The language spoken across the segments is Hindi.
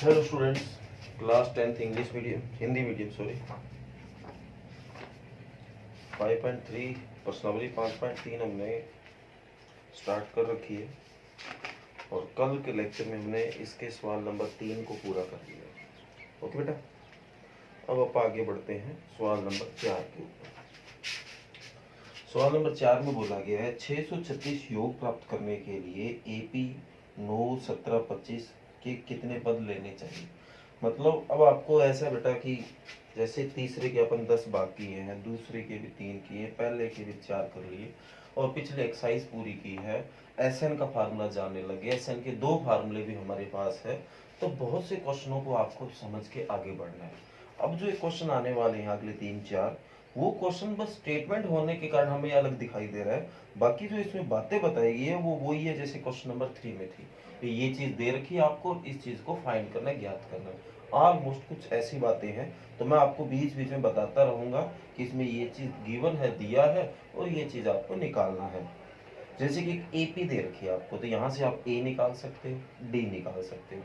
Hello students, class 10th English medium Hindi medium 5.3 प्रश्नावली 5.3 हमने स्टार्ट कर रखी है और कल के लेक्चर में हमने इसके सवाल नंबर 3 को पूरा कर लिया। ओके बेटा, अब आप आगे बढ़ते हैं सवाल नंबर 4 के ऊपर। सवाल नंबर 4 में बोला गया है 636 योग प्राप्त करने के लिए AP 9, 17, 25 के कितने पद लेने चाहिए। मतलब अब आपको ऐसा बेटा कि जैसे तीसरे के अपन 10 भाग किए हैं, दूसरे के भी 3 किए, पहले के भी 4 कर लिए और पिछले एक्सरसाइज पूरी की है। SN का फार्मूला जानने लगे, SN के 2 फार्मूले भी हमारे पास है। तो बहुत से क्वेश्चनों को आपको समझ के आगे बढ़ना है। अब जो क्वेश्चन आने वाले हैं अगले 3-4, वो क्वेश्चन बस स्टेटमेंट होने के कारण हमें अलग दिखाई दे रहा है। बाकी जो इसमें बातें बताई गई है वो वही है जैसे क्वेश्चन नंबर 3 में थी। तो ये चीज दे रखी है आपको, इस चीज को फाइंड करना, ज्ञात करना। ऑलमोस्ट कुछ ऐसी बातें हैं तो मैं आपको बीच बीच में बताता रहूंगा कि इसमें ये चीज गिवन है, दिया है और ये चीज आपको निकालना है। जैसे कि AP दे रखी है आपको, तो यहाँ से आप A निकाल सकते हो, D निकाल सकते हो।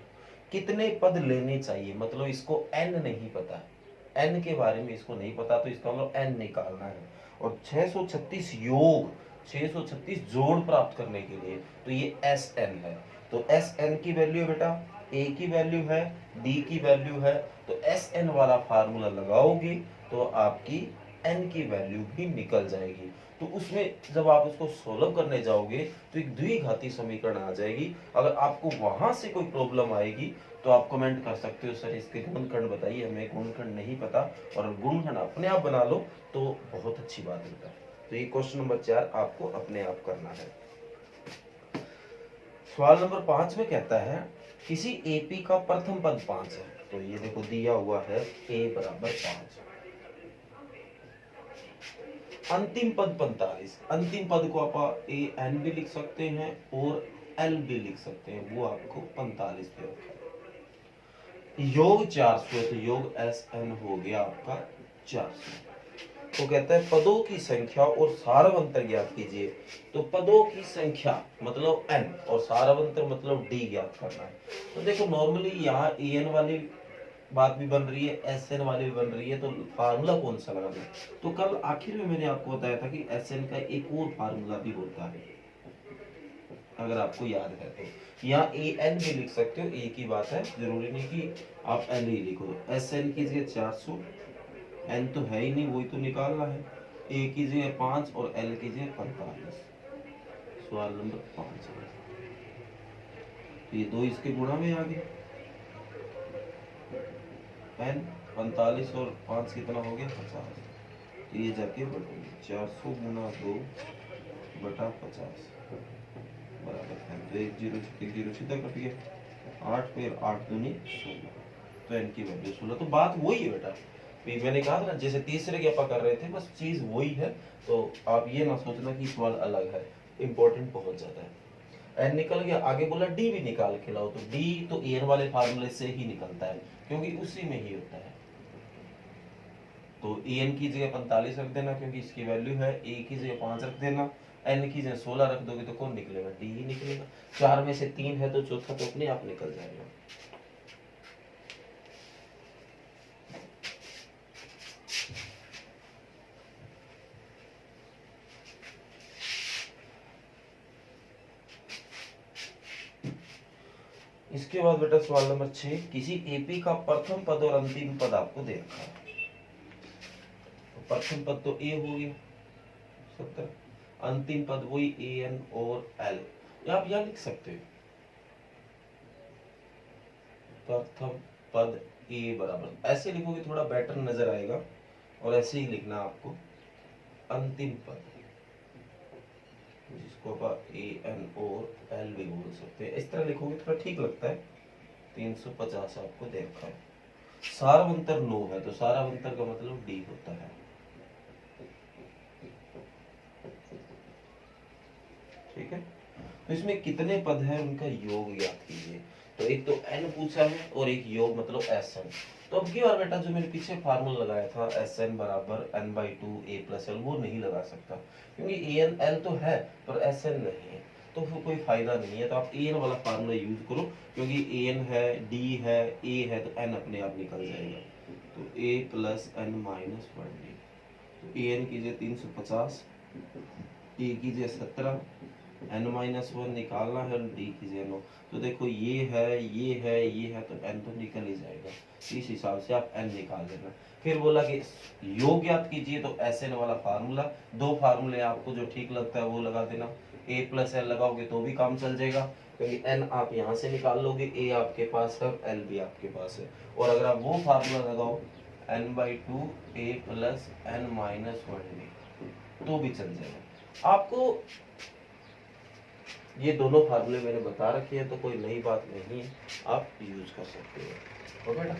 कितने पद लेने चाहिए, मतलब इसको N नहीं पता, N के बारे में इसको नहीं पता, तो इसका मतलब N निकालना है। और 636 योग, 636 जोड़ प्राप्त करने के लिए तो ये SN है। तो SN की वैल्यू है बेटा, A की वैल्यू है, D की वैल्यू है। तो SN वाला फार्मूला लगाओगे तो आपकी N की वैल्यू भी निकल जाएगी। तो उसमें जब आप उसको सोल्व करने जाओगे तो एक द्विघाती समीकरण आ जाएगी। अगर आपको वहां से कोई प्रॉब्लम आएगी तो आप कमेंट कर सकते हो, सर इसके गुणनखंड बताइए, हमें गुणनखंड नहीं पता। और गुणनखंड अपने आप बना लो तो बहुत अच्छी बात है। तो ये क्वेश्चन नंबर 4 आपको अपने आप करना है। सवाल नंबर 5 में कहता है किसी AP का प्रथम पद 5 है। तो ये देखो दिया हुआ है A बराबर 5, अंतिम पद 45। अंतिम पद को आप AN भी लिख सकते हैं और L भी लिख सकते हैं, वो आपको 45 पे रखा है। योग 400 है तो योग SN हो गया आपका 400। तो कहता है पदों की संख्या और सारवंतर ज्ञात कीजिए। तो पदों की संख्या मतलब N और सारवंतर मतलब D ज्ञात करना है। तो देखो नॉर्मली यहाँ EN वाली बात भी बन रही है, SN वाली भी बन रही है, तो फार्मूला कौन सा लगाना है। तो कल आखिर में मैंने आपको बताया था कि SN का एक और फार्मूला भी होता है, अगर आपको याद है तो। यहाँ AN भी लिख सकते हो, एक ही बात है, जरूरी नहीं कि आप N ही लिखो। SN की जगह 400, N तो है ही नहीं, वही तो निकालना है। A की जगह 5 और L की जगह 45। सवाल नंबर 5 है। तो ये 2 इसके गुणा में आ गए। N 45 और 5 कितना हो गया 50। तो ये जाके बढ़ेंगे 400 गुना 2 बटा 50 बराबर है। तो 1 0 सीधा कट गया। 8 फिर 8 दूनी 16। तो N की वैल्यू 16। तो बात वही है बेटा, मैंने कहा था ना जैसे तीसरे के अपन कर रहे थे, बस चीज वही है। तो आप ये ना सोचना कि सवाल अलग है, इंपॉर्टेंट बहुत ज्यादा है। N निकल गया, आगे बोला D भी निकाल के लाओ। तो D तो AN वाले फार्मूले से ही निकलता है क्योंकि उसी में ही होता है। तो AN की जगह 45 रख देना क्योंकि इसकी वैल्यू है, A की जगह 5 रख देना, N की जगह 16 रख दोगे तो कौन निकलेगा, D ही निकलेगा। 4 में से 3 है तो चौथा तो अपने आप निकल जाएगा। इसके बाद बेटा सवाल नंबर 6, किसी AP का प्रथम पद और अंतिम पद आपको दे रखा है। तो प्रथम पद तो A हो गया 70, अंतिम पद वही AN और L। आप यहां लिख सकते हो प्रथम पद A बराबर, ऐसे लिखोगे थोड़ा बेटर नजर आएगा। और ऐसे ही लिखना आपको अंतिम पद, जिसको आप AN और L भी बोल सकते हैं। इस तरह लिखोगे थोड़ा ठीक लगता है। 350 आपको दे रखा है। सारवंतर 9 है तो सारवंतर का मतलब D होता है। ठीक है, तो इसमें कितने पद हैं उनका योग याद कीजिए। तो एक तो N पूछा है और एक योग मतलब SN। तो अब की बार बेटा जो मैंने पीछे फार्मूला लगाया था SN बराबर N/2 A + L, वो नहीं लगा सकता क्योंकि AN L तो है पर SN नहीं है। तो फिर कोई फायदा नहीं है। तो आप एन वाला फार्मूला यूज करो, क्योंकि एन है, डी है, ए है, तो एन अपने आप निकल जाएगा। तो ए प्लस एन माइनस 1d, तो ए एन कीजिए 350, ए कीजिए 17, एन माइनस 1 निकालना है, डी कीजिए 9। तो देखो ये है, ये है, ये है, तो एन तो निकल ही जाएगा। इस हिसाब से आप एन निकाल देना। फिर बोला कि योग ज्ञात कीजिए, तो एस एन वाला फार्मूला, दो फार्मूले आपको जो ठीक लगता है वो लगा देना। ए प्लस एल लगाओगे तो भी काम चल जाएगा, क्योंकि एन आप यहाँ से निकाल लोगे, ए आपके पास है, एल भी आपके पास है। और अगर आप वो फार्मूला लगाओ n/2 ए प्लस एन माइनस 1d, तो भी चल जाएगा। आपको ये दोनों फार्मूले मैंने बता रखे हैं, तो कोई नई बात नहीं है, आप यूज कर सकते हो। ओके बेटा,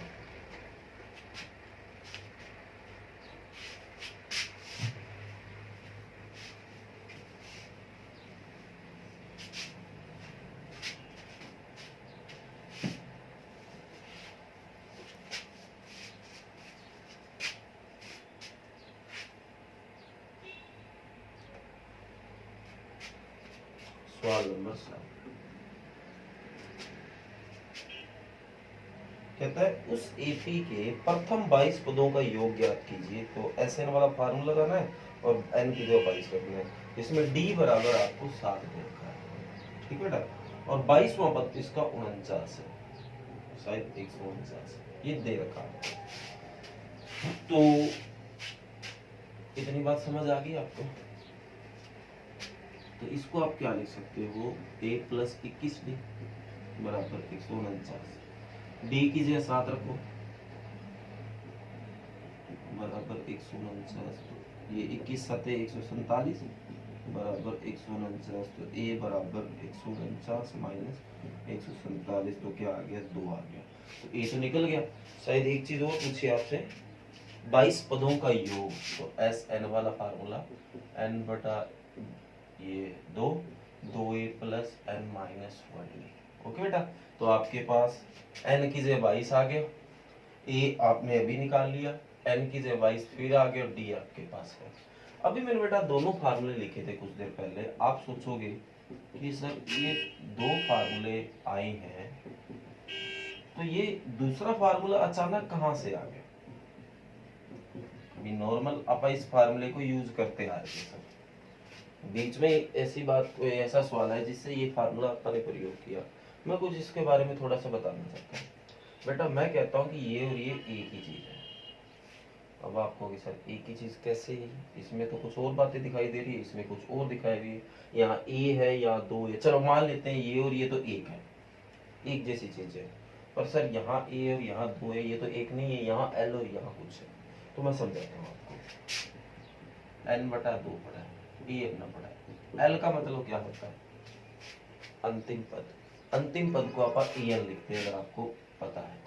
सवाल नंबर 7 कहता है उस एपी के प्रथम 22 पदों का योग ज्ञात कीजिए। तो एस एन वाला फार्मूला लगाना है और एन की जगह 22 करना है, जिसमें डी बराबर आपको 7 दे रखा है, ठीक है बेटा। और 22वां पद इसका 49 है, शायद 149 ये दे रखा है। तो इतनी बात समझ आ गई आपको? तो इसको आप क्या लिख सकते हो, ए प्लस 21d बराबर 149, डी की जगह 7 रखो बराबर 149, ये 21 7 147 बराबर 149, तो ए बराबर 149 माइनस 147, तो क्या आ गया, 2 आ गया। तो ए तो निकल गया। शायद एक चीज और पूछिए आपसे, 22 पदों का योग, तो एस एन वाला फार्मूला एन बटा ये 2a plus N minus 1d। Okay बेटा, तो आपके पास एन की जगह 22 आ गया, ए आपने अभी निकाल लिया, एन की जगह 22 फिर आ गया, और डी आपके पास है। अभी मैंने बेटा दोनों फार्मूले लिखे थे कुछ देर पहले। आप सोचोगे कि सर ये दो फार्मूले आए हैं, तो ये दूसरा फार्मूला अचानक कहाँ से आ गया? नॉर्मल आप इस फार्मूले को यूज करते आ रहे थे सर, बीच में ऐसी बात, कोई ऐसा सवाल है जिससे ये फार्मूला आपने प्रयोग किया। मैं कुछ इसके बारे में थोड़ा सा बताना चाहता हूँ। बेटा मैं कहता हूँ कि ये और ये एक ही चीज है। अब आप कहोगे सर एक ही चीज कैसे है, इसमें तो कुछ और बातें दिखाई दे रही है, इसमें कुछ और दिखाई दे रही है, यहाँ ए है यहाँ 2 है। चलो मान लेते हैं ये और ये तो एक है, एक जैसी चीज है, पर सर यहाँ ए और यहाँ 2 है, ये तो एक नहीं है, यहाँ एल और यहाँ कुछ है। तो मैं समझाता हूँ आपको। n/2 पड़ा है, ए अपना पड़ा है, एल का मतलब क्या होता है, अंतिम पद। अंतिम पद को आप एन लिखते हैं, अगर आपको पता है,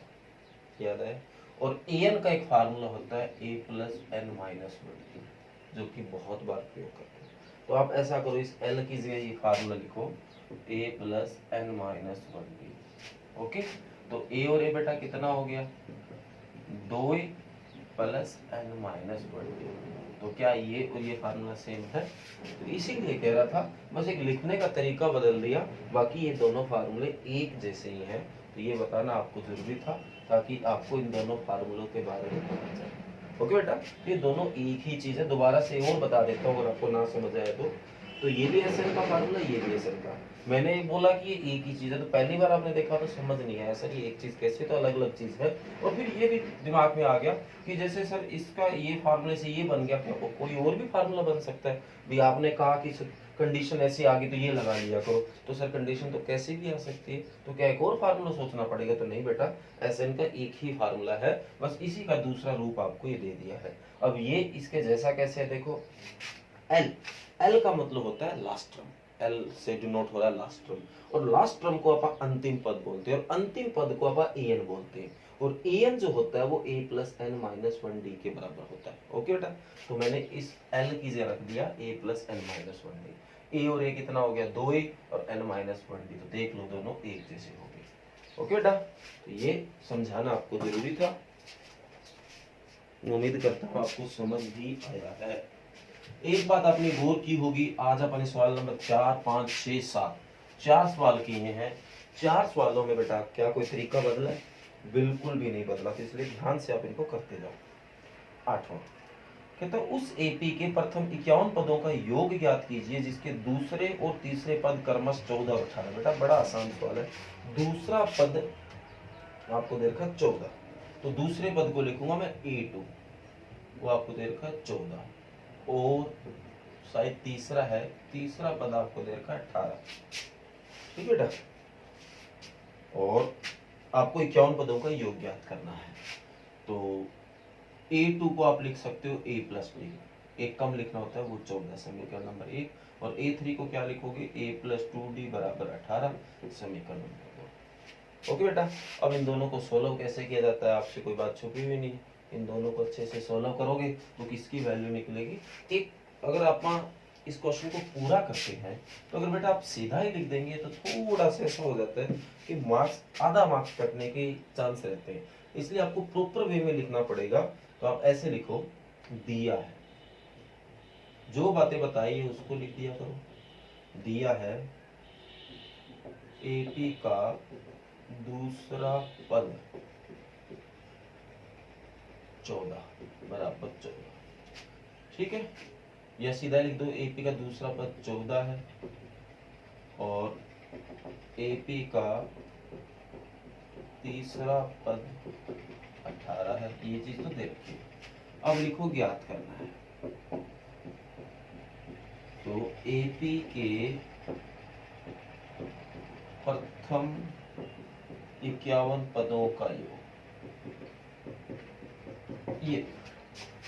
याद है। और एन का एक फार्मूला होता है ए प्लस एन माइनस 1, जो कि बहुत बार प्रयोग करते हैं। तो आप ऐसा करो, इस एल की जगह ये फार्मूला लिखो, ए प्लस एन माइनस 1। ओके, तो ए और ए बेटा कितना हो गया, 2a प्लस एन माइनस 1। तो क्या ये और ये फार्मूला सेम है? तो इसीलिए कह रहा था, बस एक लिखने का तरीका बदल दिया, बाकी ये दोनों फार्मूले एक जैसे ही हैं। तो ये बताना आपको जरूरी था, ताकि आपको इन दोनों फार्मूलों के बारे में पता चले। ओके बेटा, ये दोनों एक ही चीज है। दोबारा से और बता देता हूँ अगर आपको ना समझ आए तो ये भी एस एन का फार्मूला, ये भी एस एन का। मैंने बोला कि ये एक ही चीज है, तो पहली बार आपने देखा तो समझ नहीं आया सर ये एक चीज कैसे, तो अलग अलग चीज है। और फिर ये भी दिमाग में आ गया कि जैसे सर इसका ये फार्मूले से ये बन गया, क्या कोई और भी फार्मूला बन सकता है? भी आपने कहा कि कंडीशन ऐसी आ गई तो ये लगा लिया करो, तो सर कंडीशन तो कैसे भी आ सकती है, तो क्या एक और फार्मूला सोचना पड़ेगा? तो नहीं बेटा, एस एन का एक ही फार्मूला है, बस इसी का दूसरा रूप आपको ये दे दिया है। अब ये इसके जैसा कैसे है, देखो एल, एल का मतलब होता है लास्ट टर्म, एल से डिनोट हो रहा है लास्ट टर्म, और लास्ट टर्म को आप अंतिम पद बोलते हैं, और अंतिम पद को आप एन बोलते हैं, और एन जो होता है वो ए प्लस एन माइनस 1d के बराबर होता है। ओके बेटा, तो मैंने इस एल की जगह रख दिया ए प्लस एन माइनस 1d। ए और ए कितना हो गया, 2a और एन माइनस 1d, तो देख लो दोनों एक जैसे हो गए। ओके बेटा, तो ये समझाना आपको जरूरी था। उम्मीद करता हूँ आपको समझ भी आया है। एक बात आपने गौर की होगी, आज अपने सवाल नंबर 4, 5, 6, 7 4 सवाल किए हैं। 4 सवालों में बेटा क्या कोई तरीका बदला है? बिल्कुल भी नहीं बदला, तो इसलिए ध्यान से आप इनको करते जाओ। 8वां कहता है उस एपी के प्रथम 51 पदों का योग ज्ञात कीजिए जिसके दूसरे और तीसरे पद क्रमश 14 और 18। बेटा बड़ा आसान सवाल है। दूसरा पद आपको दे रखा 14, तो दूसरे पद को लिखूंगा मैं A2, वो आपको दे रखा 14, और शायद तीसरा है, तीसरा पद आपको दे रखा 18। ठीक है बेटा, और आपको 51 पदों का योग ज्ञात करना है। तो A2 को आप लिख सकते हो A+B, एक कम लिखना होता है वो 14 समीकरण नंबर 1, और A3 को क्या लिखोगे A+2D बराबर 18 समीकरण नंबर 2। ओके बेटा, अब इन दोनों को सोल्व कैसे किया जाता है आपसे कोई बात छुपी हुई नहीं, इन दोनों को अच्छे से सोल्व करोगे तो किसकी वैल्यू निकलेगी। एक अगर आप इस क्वेश्चन को पूरा करते हैं तो अगर बेटा आप सीधा ही लिख देंगे तो थोड़ा सा ऐसा हो जाता है कि मार्क्स आधा मार्क्स कटने के चांस रहते हैं, इसलिए आपको प्रॉपर वे में लिखना पड़ेगा। तो आप ऐसे लिखो, दिया है, जो बातें बताई है उसको लिख दिया करो। दिया है एपी का दूसरा पद 14 बराबर 14। ठीक है, या सीधा लिख दो एपी का दूसरा पद 14 है और एपी का तीसरा पद 18 है, ये चीज तो दे रखी है। अब लिखो ज्ञात करना है, तो एपी के प्रथम 51 पदों का योग, ये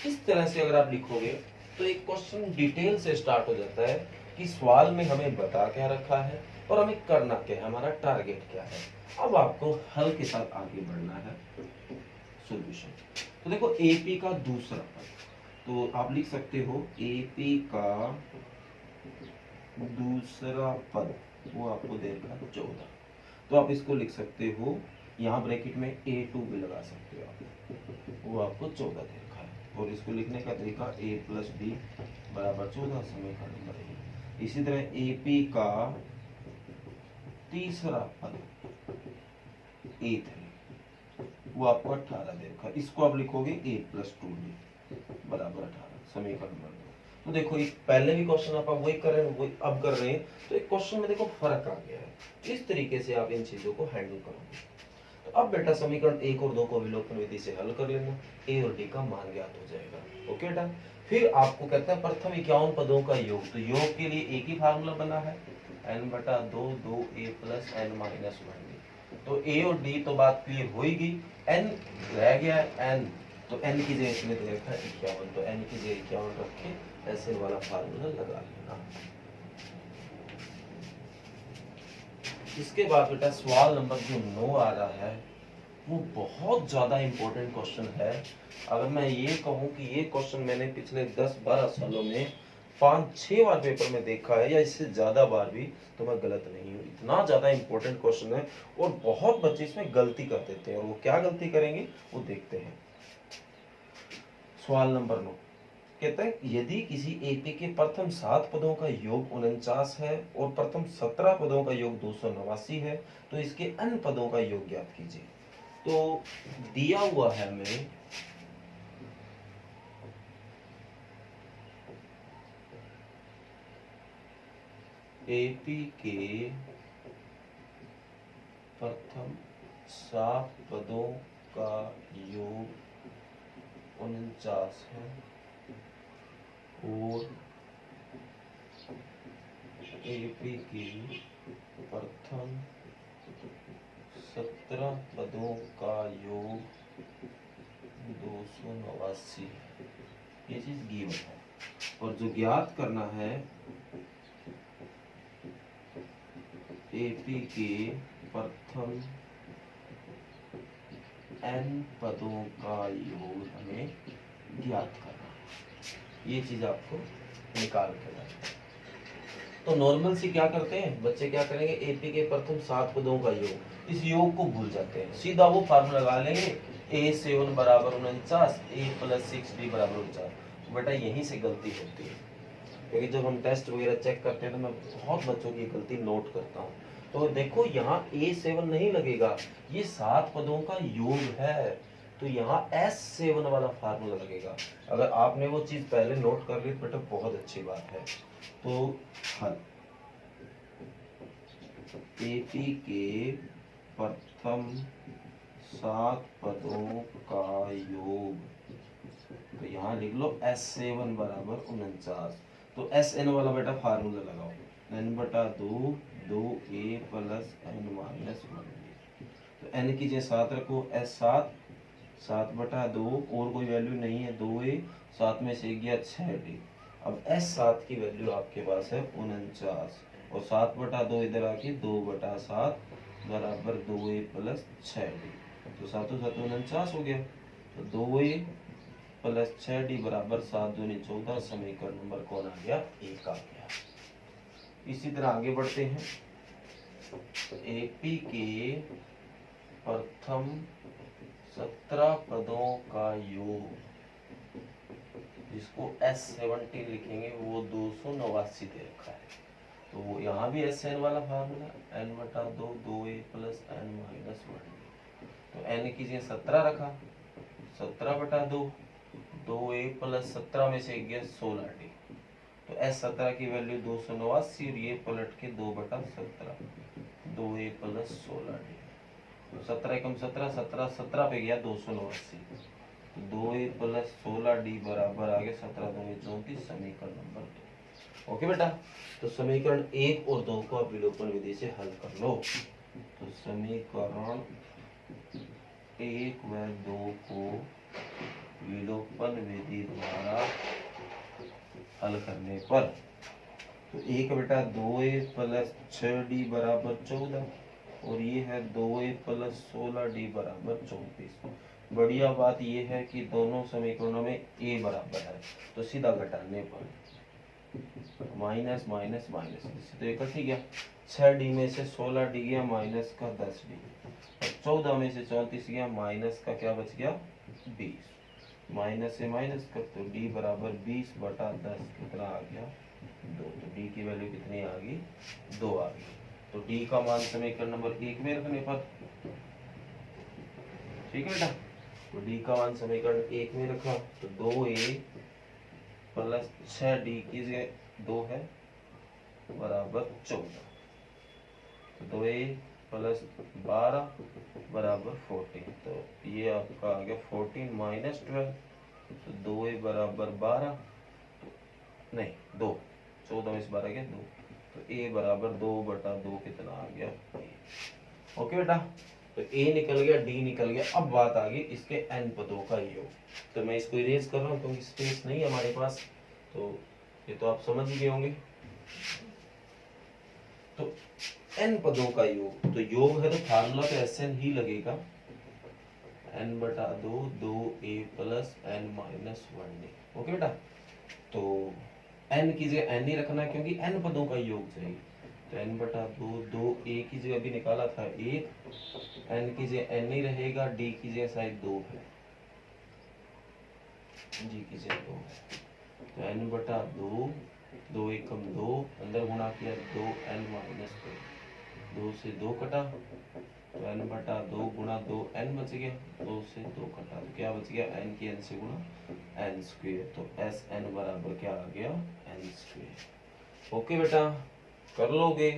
इस तरह से अगर आप लिखोगे तो एक क्वेश्चन डिटेल से स्टार्ट हो जाता है कि सवाल में हमें बता क्या रखा है और हमें करना क्या है, हमारा टारगेट क्या है। अब आपको हल के साथ आगे बढ़ना है, सॉल्यूशन। तो देखो एपी का दूसरा पद, तो आप लिख सकते हो एपी का दूसरा पद, वो आपको दे रखा 14, तो आप इसको लिख सकते हो, यहाँ ब्रैकेट में A2 भी लगा सकते हो आप, वो आपको 14 दे रखा है। और इसको लिखने का तरीका A+B बराबर 14 समीकरण नंबर 1। इसी तरह AP का तीसरा पद A3, वो आपको 18 दे रखा है, इसको आप लिखोगे A+2D बराबर 18 समीकरण नंबर 2। तो देखो एक पहले भी क्वेश्चन आप वही कर रहे हैं, वही अब कर रहे हैं, तो एक क्वेश्चन में देखो फर्क आ गया है। इस तरीके से आप इन चीजों को हैंडल करोगे। तो अब बेटा समीकरण 1 और 2 को विलोपन विधि से हल कर लेना, ए और डी का मान ज्ञात हो जाएगा। ओके बेटा, फिर आपको कहता है प्रथम 51 पदों का योग, तो योग के लिए एक ही फार्मूला बना है n/2 2a + n-1d। तो ए और डी तो बात क्लियर होगी, n रह गया n, तो n की जगह इसमें दे रखा है 51, तो n की जगह 51 रख के ऐसे वाला फार्मूला लगा लेना। इसके बाद बेटा सवाल नंबर जो 9 आ रहा है वो बहुत ज्यादा इंपॉर्टेंट क्वेश्चन है। अगर मैं ये कहूं कि ये क्वेश्चन मैंने पिछले 10-12 सालों में 5-6 बार पेपर में देखा है या इससे ज्यादा बार भी, तो मैं गलत नहीं हूँ। इतना ज्यादा इंपॉर्टेंट क्वेश्चन है और बहुत बच्चे इसमें गलती कर देते हैं, और वो क्या गलती करेंगे वो देखते हैं। सवाल नंबर 9 कहता है यदि किसी एपी के प्रथम 7 पदों का योग 49 है और प्रथम 17 पदों का योग 289 है, तो इसके अन्य पदों का योग ज्ञात कीजिए। तो दिया हुआ है हमें एपी के प्रथम 7 पदों का योग 49 है और एपी के प्रथम 17 पदों का योग 289, ये चीज गिवन है। और जो ज्ञात करना है एपी के प्रथम n पदों का योग हमें ज्ञात करना है, ये चीज आपको निकाल के लाना है। तो नॉर्मल से क्या करते हैं बच्चे, क्या करेंगे एपी के प्रथम 7 पदों का योग, इस योग को भूल जाते हैं, सीधा वो फार्मूला लगा लेंगे A7 बराबर 49 A + 6B बराबर 49। बेटा यहीं से गलती होती है, क्योंकि जब हम टेस्ट वगैरह चेक करते हैं तो मैं बहुत बच्चों की गलती नोट करता हूँ। तो देखो यहाँ A7 नहीं लगेगा, ये 7 पदों का योग है, तो यहाँ S7 वाला फार्मूला लगेगा। अगर आपने वो चीज पहले नोट कर ली तो बेटा बहुत अच्छी बात है। तो हल AP के प्रथम 7 पदों का योग, तो यहाँ लिख लो S7 बराबर 49। तो SN वाला बेटा फार्मूला लगाओ, n/2 2a plus n minus 1b। तो n की जगह 7 रखो, S7 7/2 और कोई वैल्यू नहीं है 2a, 7 में से गया 6d। अब S7 की वैल्यू आपके पास है 49 और 7/2 इधर आके 2/7 बराबर 2a प्लस 6d। तो 7 7 49 हो गया, तो 2a प्लस 6d बराबर 7 दूनी 14। समीकरण नंबर कौन आ गया? 1 आ गया। इसी तरह आगे बढ़ते हैं। AP के प्रथम 17 पदों का योग, जिसको S70 लिखेंगे, वो 289 दे रखा है। तो वो यहाँ भी SN वाला formula n/2 2a plus n minus 1d। तो n की जगह 17 रखा, 17/2 2a प्लस 17 में से गया 16d। तो S17 की वैल्यू 289 और ये पलट के 2/17 2a प्लस 16d। तो 17 एकम 17 17 17 पे गया 289, तो 2a प्लस 16d बराबर आ गया 17 2 34। समीकरण नंबर 2। ओके बेटा, तो समीकरण 1 और 2 को आप विलोपन विधि से हल कर लो। तो समीकरण 1 व 2 को विलोपन विधि द्वारा हल करने पर, तो एक बेटा 2a प्लस 6d बराबर 14 और ये है 2a प्लस 16d बराबर 34। बढ़िया बात ये है कि दोनों समीकरणों में a बराबर है, तो सीधा घटाने पर माइनस माइनस माइनस, तो ये कट गया। 6d में से 16d गया माइनस का 10d, और 14 में से 34 गया माइनस का क्या बच गया 20। माइनस से माइनस कर तो d बराबर 20/10 कितना आ गया 2। तो d की वैल्यू कितनी आ गई 2 आ गई। तो d का मान समीकरण नंबर 1 में रखने पर, ठीक है बेटा, तो d का मान समीकरण 1 में रखा, तो 2a प्लस 6d की जगह 2 है बराबर 14, तो 2a प्लस 12 बराबर 14। तो ये आपका आ गया 14 माइनस 12, तो 2a बराबर 12, नहीं 2, 14 में से 12 गया 2, तो a बराबर 2/2 कितना आ गया a। ओके बेटा, तो a निकल गया, d निकल गया। अब बात आ गई इसके n पदों का योग। तो मैं इसको इरेज कर रहा हूँ क्योंकि स्पेस नहीं है हमारे पास, तो ये तो आप समझ ही गए होंगे। तो n पदों का योग, तो योग है तो फार्मूला तो SN ही लगेगा, n/2 2a plus n minus 1d। Okay बेटा, तो n की जगह n ही रखना है क्योंकि n पदों का योग चाहिए। तो n/2 2a की जगह भी निकाला था 1, n की जगह n ही रहेगा, d की जगह शायद 2 है, d की जगह 2 है। तो n/2 2 एकम 2, अंदर गुणा किया 2n माइनस 2 से 2 कटा, तो n/2 गुणा 2n बच गया, 2 से 2 कटा, तो क्या बच गया n की n से गुणा n स्क्वायर। तो SN बराबर क्या आ गया n स्क्वायर। ओके बेटा, कर लोगे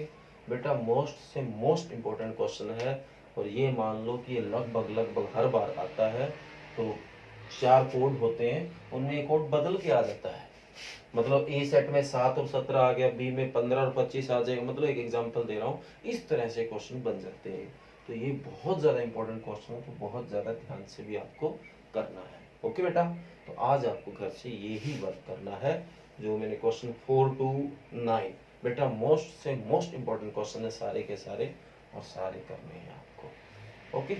बेटा। मोस्ट से मोस्ट इम्पोर्टेंट क्वेश्चन है, और ये मान लो कि ये लगभग लगभग हर बार आता है। तो 4 कोड होते हैं, उनमें एक कोड बदल के आ जाता है, मतलब ए सेट में 7 और 17 आ गया, बी में 15 और 25 आ जाएगा। मतलब एक एग्जांपल दे रहा हूँ, इस तरह से क्वेश्चन बन जाते हैं। तो ये बहुत ज़्यादा इंपॉर्टेंट क्वेश्चन है, तो बहुत ज़्यादा ध्यान से भी आपको करना है। ओके बेटा, तो आज आपको घर से यही वर्क करना है जो मैंने क्वेश्चन 4 to 9 बेटा मोस्ट से मोस्ट इम्पोर्टेंट क्वेश्चन है सारे के सारे, और सारे करने हैं आपको। ओके।